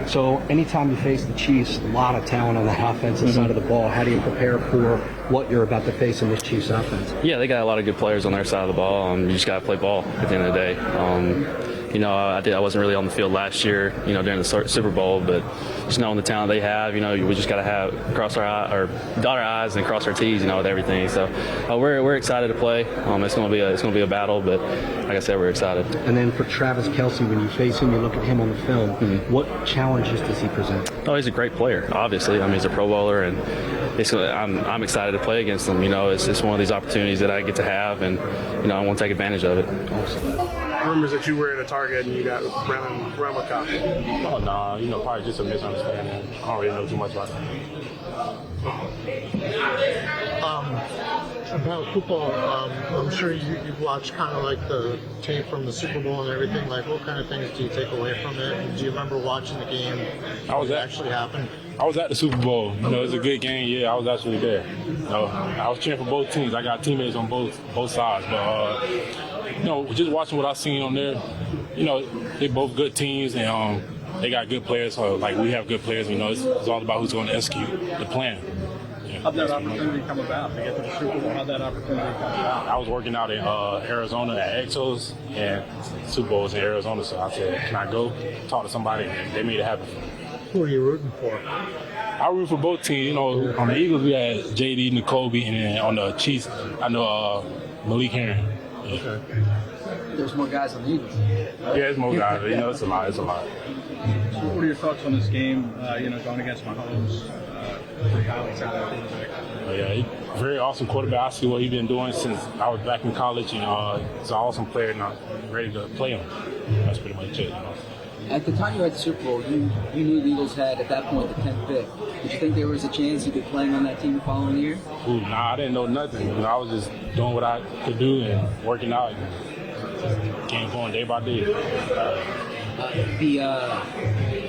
So anytime you face the Chiefs, a lot of talent on that offensive side of the ball. How do you prepare for what you're about to face in this Chiefs offense? Yeah, they got a lot of good players on their side of the ball. You just got to play ball at the end of the day. I wasn't really on the field last year, during the Super Bowl, but just knowing the talent they have, we just got to dot our I's and cross our T's, with everything. So we're excited to play. It's going to be a battle, but like I said, we're excited. And then for Travis Kelce, when you face him, you look at him on the film. What challenges does he present? Oh, he's a great player. Obviously, he's a Pro Bowler, and I'm excited to play against him. It's one of these opportunities that I get to have, and I want to take advantage of it. Awesome. Rumors that you were at a Target and you got run with cop. Oh, no, probably just a misunderstanding. I don't really know too much about it. About football, I'm sure you've watched kind of like the tape from the Super Bowl and everything. Like, what kind of things do you take away from it? And do you remember watching the game? Actually happened? I was at the Super Bowl. It was a good game. Yeah, I was actually there. I was cheering for both teams. I got teammates on both sides, but just watching what I seen on there, they both good teams and they got good players. So like we have good players. It's all about who's going to execute the plan. How'd that opportunity come about to get to the Super Bowl? How'd that opportunity come about? I was working out in Arizona at Exos, and Super Bowl was in Arizona, so I said, can I go talk to somebody? And they made it happen. Who are you rooting for? I root for both teams. On the Eagles, we had JD, N'Kobe, and then on the Chiefs, I know Malik Herring. Yeah. Okay. There's more guys on the Eagles. Yeah, there's more guys. It's a lot. So what are your thoughts on this game, going against Mahomes? Pretty highly talented quarterback. Very awesome quarterback. I see what he's been doing since I was back in college, and he's an awesome player, and I'm ready to play him. That's pretty much it. At the time you were at the Super Bowl, you knew the Eagles had, at that point, the 10th pick. Did you think there was a chance you'd be playing on that team the following year? Ooh, nah, I didn't know nothing. I was just doing what I could do and working out and game going day by day.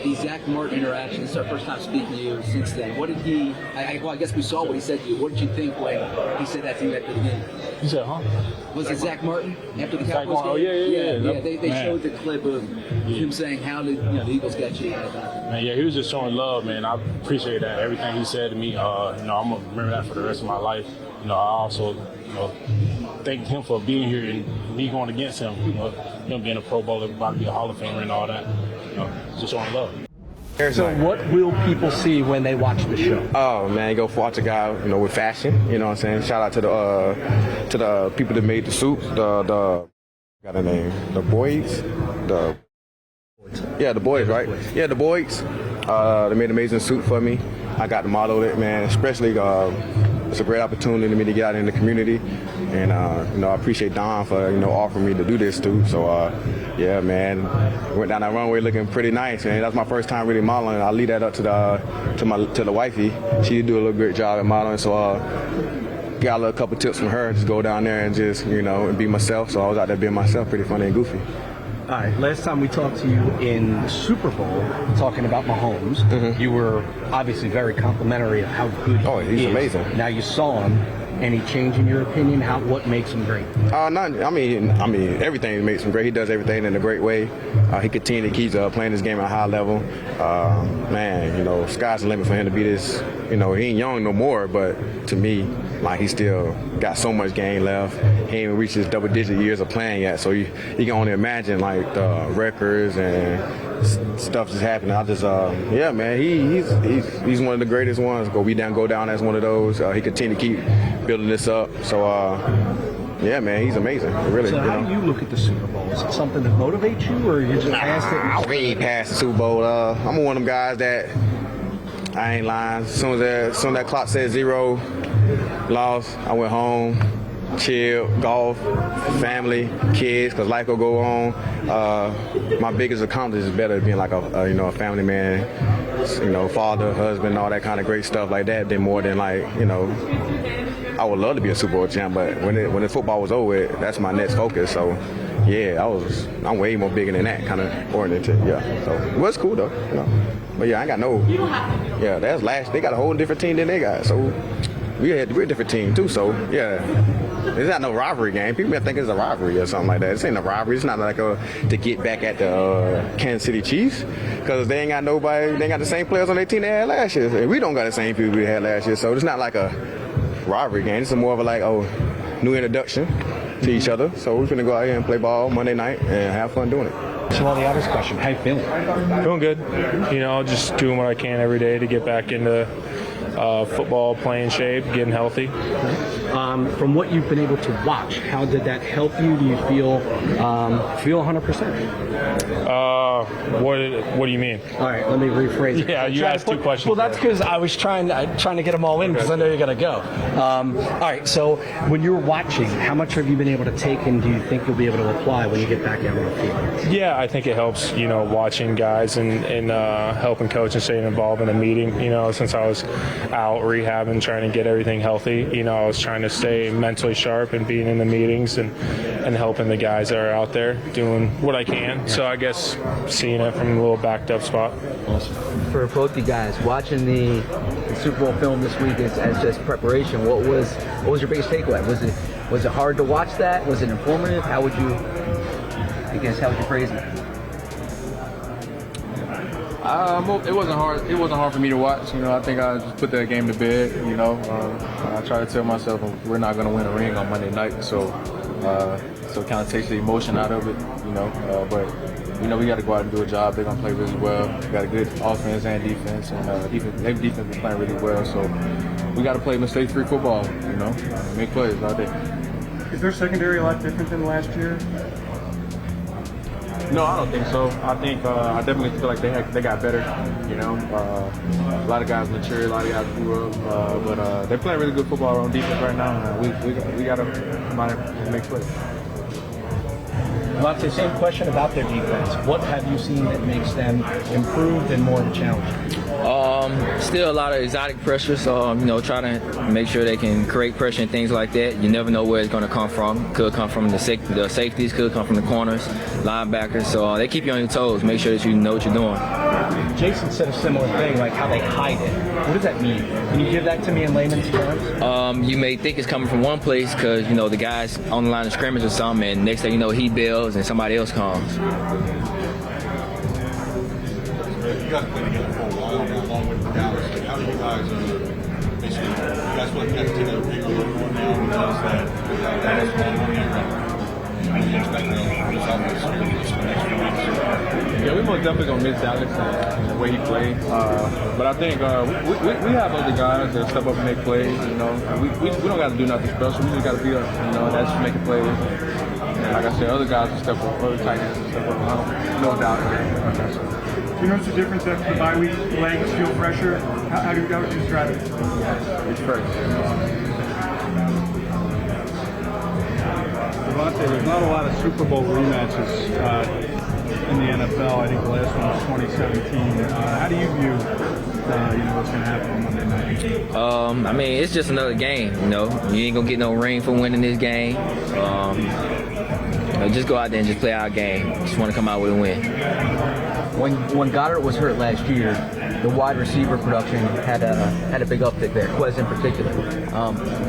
The Zach Martin interaction, this is our first time speaking to you since then. What did he, I guess we saw what he said to you. What did you think when he said that to you after the game? You said, huh? Was it Zach Martin after the Cowboys game? Oh, yeah. They showed the clip of him saying, how did the Eagles get you? Man, yeah, he was just showing love, man. I appreciate that. Everything he said to me, I'm going to remember that for the rest of my life. I also, thank him for being here and me going against him. Him being a Pro Bowler, about to be a Hall of Famer and all that. Just showing love. So what will people see when they watch the show? Oh man, you go watch a guy, with fashion. You know what I'm saying? Shout out to the people that made the suits. Got a name. The boys. The boys, right? Yeah, the boys. They made an amazing suit for me. I got to model it, man. Especially, it's a great opportunity for me to get out in the community, and I appreciate Don for offering me to do this too. So yeah, man, went down that runway looking pretty nice, man. That's my first time really modeling. I leave that up to the wifey. She did do a little great job at modeling. So got a couple tips from her. Just go down there and just and be myself. So I was out there being myself, pretty funny and goofy. All right, last time we talked to you in the Super Bowl, talking about Mahomes, you were obviously very complimentary of how good he is. Oh, he's amazing. Now you saw him. Any change in your opinion? What makes him great? I mean, everything makes him great. He does everything in a great way. He continues to keep playing his game at a high level. Man, sky's the limit for him to be this. He ain't young no more, but to me, he still got so much game left. He ain't even reached his double-digit years of playing yet, so you can only imagine the records and stuff that's happening. I just, man, he's one of the greatest ones. Go down as one of those. He continue to keep building this up. So, yeah, man, he's amazing. Really. So how do you look at the Super Bowl? Is it something that motivates you, or you just past it? We ain't past the Super Bowl. I'm one of them guys that I ain't lying. As soon as that clock said 0, lost, I went home, chilled, golf, family, kids, because life will go on. My biggest accomplishment is better being like a family man, father, husband, all that kind of great stuff like that, than more than I would love to be a Super Bowl champ, but when the football was over, that's my next focus. So, yeah, I'm way more bigger than that kind of oriented. Yeah, so it was cool though. But yeah, I ain't got no. Yeah, they got a whole different team than they got. So, we're a different team too. So yeah, it's not no rivalry game. People think it's a rivalry or something like that. This ain't a rivalry. It's not like to get back at the Kansas City Chiefs, because they ain't got nobody. They ain't got the same players on their team they had last year, and we don't got the same people we had last year. So it's not like a rivalry game. It's more of a new introduction to each other. So we're gonna go out here and play ball Monday night and have fun doing it. So all the obvious question, how you feeling? Feeling good. Just doing what I can every day to get back into football, playing shape, getting healthy. From what you've been able to watch, how did that help you? Do you feel 100%? What do you mean? All right, let me rephrase it. Yeah, you asked two questions. Well, that's because I was trying to get them all in because I know you're going to go. All right, so when you're watching, how much have you been able to take, and do you think you'll be able to apply when you get back out on the field? Yeah, I think it helps, watching guys and helping coach and staying involved in the meeting. Since I was out rehabbing, trying to get everything healthy, I was trying to stay mentally sharp and being in the meetings and helping the guys that are out there doing what I can. So I guess seeing it from a little backed up spot. For both you guys, watching the Super Bowl film this week as just preparation, what was your biggest takeaway? Was it hard to watch that? Was it informative? How would you phrase it? It wasn't hard. It wasn't hard for me to watch. I think I just put that game to bed. I try to tell myself we're not going to win a ring on Monday night, so it kind of takes the emotion out of it. But we got to go out and do a job. They're going to play really well. We got a good offense and defense, and their defense is playing really well. So we got to play mistake-free football. Make plays out there. Is their secondary a lot different than last year? No, I don't think so. I think I definitely feel like they got better. A lot of guys mature, a lot of guys grew up, but they're playing really good football on defense right now. We got to come out and make plays. Lance, same question about their defense. What have you seen that makes them improved and more of a challenge? Still a lot of exotic pressure, so trying to make sure they can create pressure and things like that. You never know where it's going to come from. Could come from the safeties, could come from the corners, linebackers. So they keep you on your toes. Make sure that you know what you're doing. Jason said a similar thing, like how they hide it. What does that mean? Can you give that to me in layman's terms? You may think it's coming from one place because the guy's on the line of scrimmage or something, and next thing you know, he bails and somebody else comes. You guys play together for a while now, along with Dallas. How do you guys basically? You guys feel like you guys take a bigger look on now because that is going on here. How do you expect to result this for the next few weeks? Yeah, we most definitely gonna miss Alex and the way he plays. But I think we have other guys that step up and make plays. We don't got to do nothing special. We just got to be up. That's just making plays. And like I said, other guys will step up, other tight ends will step up. No doubt. Do you notice the difference after the bye week? Legs feel fresher. How would you describe it? It's fresh. DeVonta, there's not a lot of Super Bowl rematches in the NFL. I think the last one was 2017. How do you view what's going to happen on Monday night? It's just another game. You ain't gonna get no ring for winning this game. Just go out there and just play our game. Just want to come out with a win. When Goddard was hurt last year, the wide receiver production had a big uptick there, Quez in particular.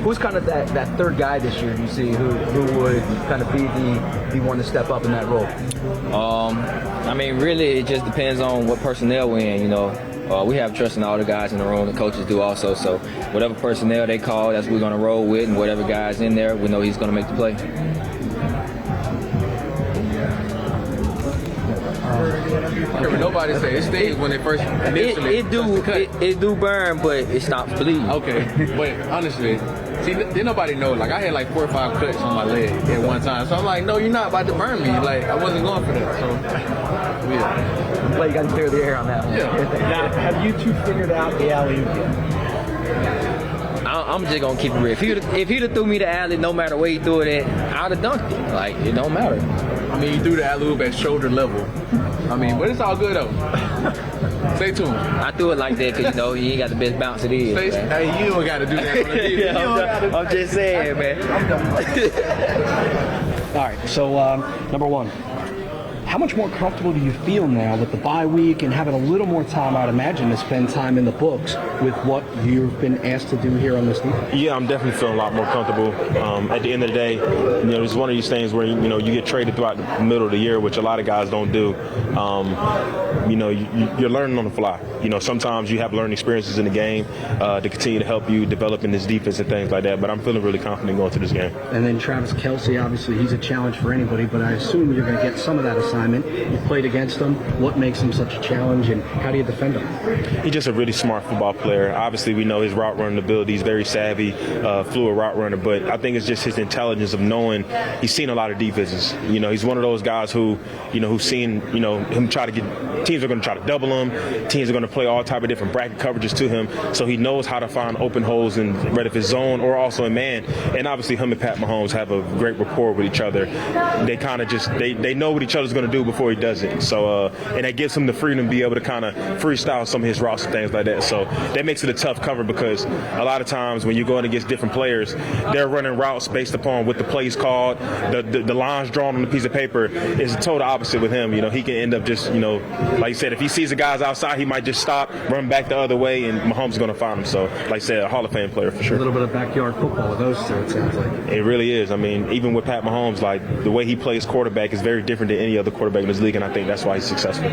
Who's kind of that third guy this year, do you see, who would kind of be one to step up in that role? Really, it just depends on what personnel we're in, we have trust in all the guys in the room, the coaches do also, so whatever personnel they call, that's what we're going to roll with, and whatever guy's in there, we know he's going to make the play. Nobody say it stays when they first initially. It do burn, but it stops bleeding. Okay, but honestly, see, didn't nobody know. Like I had like 4 or 5 cuts on my leg at one time, so I'm like, no, you're not about to burn me. Like I wasn't going for that. So yeah. Well, you got to clear the air on that one. Yeah. Now, have you two figured out the alley-oop yet? I'm just gonna keep it real. If he'd have threw me the alley, no matter where he threw it at, I'd have dunked it. Like it don't matter. He threw the alley-oop at shoulder level. But it's all good though. Stay tuned. I threw it like that because you ain't got the best bounce it is. Hey, you don't got to do that. I'm just saying, man. All right. So number one, How much more comfortable do you feel now with the bye week and having a little more time, I'd imagine, to spend time in the books with what you've been asked to do here on this defense? Yeah, I'm definitely feeling a lot more comfortable. At the end of the day, it's one of these things where, you get traded throughout the middle of the year, which a lot of guys don't do. You're learning on the fly. Sometimes you have learning experiences in the game to continue to help you develop in this defense and things like that. But I'm feeling really confident going to this game. And then Travis Kelce, obviously, he's a challenge for anybody, but I assume you're going to get some of that assignment. You played against him. What makes him such a challenge, and how do you defend him? He's just a really smart football player. Obviously, we know his route running ability. He's very savvy, fluid route runner, but I think it's just his intelligence of knowing he's seen a lot of defenses. He's one of those guys who's seen, him try to get, teams are going to try to double him. Teams are going to play all type of different bracket coverages to him. So he knows how to find open holes in whether if it's zone or also in man. And obviously him and Pat Mahomes have a great rapport with each other. They kind of just, they know what each other's going to do before he does it. So, and that gives him the freedom to be able to kind of freestyle some of his routes and things like that. So that makes it a tough cover because a lot of times when you're going against different players, they're running routes based upon what the play's called. The lines drawn on a piece of paper is the total opposite with him. He can end up just, like you said, if he sees the guys outside, he might just stop, run back the other way, and Mahomes is going to find him. So, like I said, a Hall of Fame player for sure. A little bit of backyard football with those two, it sounds like. It really is. I mean, even with Pat Mahomes, like the way he plays quarterback is very different than any other quarterback in this league, and I think that's why he's successful.